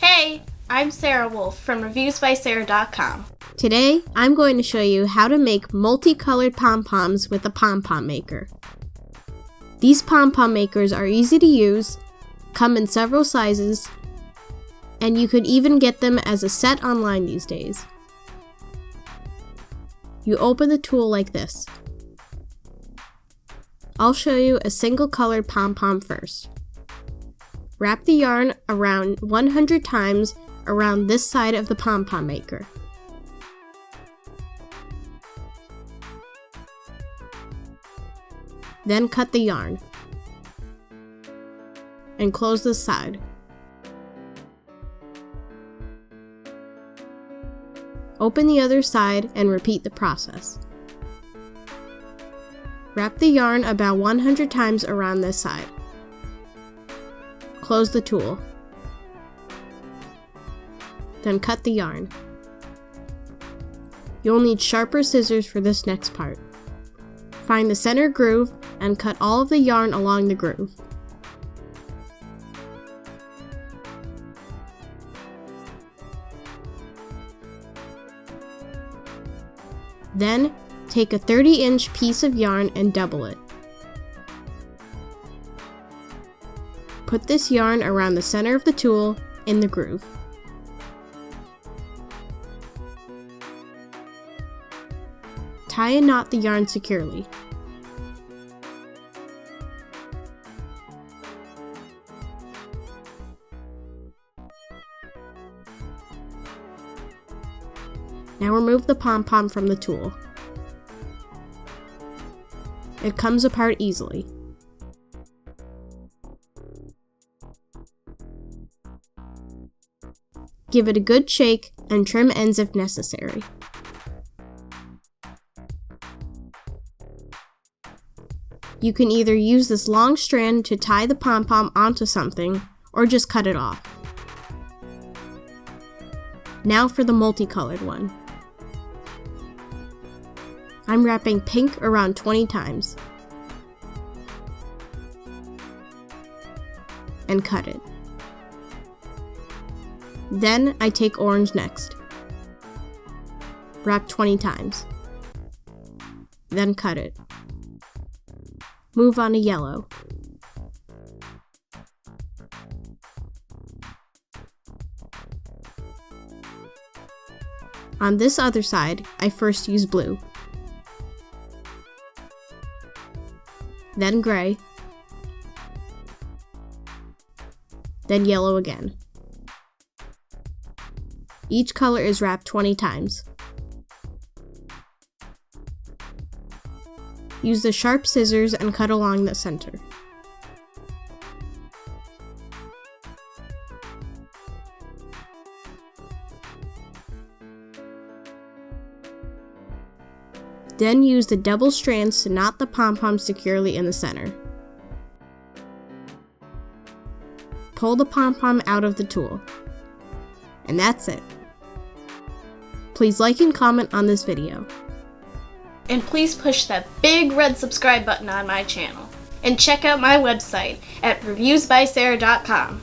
Hey, I'm Sarah Wolf from reviewsbysarah.com. Today, I'm going to show you how to make multicolored pom-poms with a pom-pom maker. These pom-pom makers are easy to use, come in several sizes, and you could even get them as a set online these days. You open the tool like this. I'll show you a single colored pom-pom first. Wrap the yarn around 100 times around this side of the pom-pom maker. Then cut the yarn and close this side. Open the other side and repeat the process. Wrap the yarn about 100 times around this side. Close the tool. Then cut the yarn. You'll need sharper scissors for this next part. Find the center groove and cut all of the yarn along the groove. Then, take a 30-inch piece of yarn and double it. Put this yarn around the center of the tool in the groove. Tie and knot the yarn securely. Now remove the pom-pom from the tool. It comes apart easily. Give it a good shake and trim ends if necessary. You can either use this long strand to tie the pom-pom onto something, or just cut it off. Now for the multicolored one. I'm wrapping pink around 20 times. And cut it. Then I take orange next. Wrap 20 times. Then cut it. Move on to yellow. On this other side, I first use blue. Then gray. Then yellow again. Each color is wrapped 20 times. Use the sharp scissors and cut along the center. Then use the double strands to knot the pom-pom securely in the center. Pull the pom-pom out of the tool. And that's it. Please like and comment on this video. And please push that big red subscribe button on my channel. And check out my website at reviewsbysarah.com.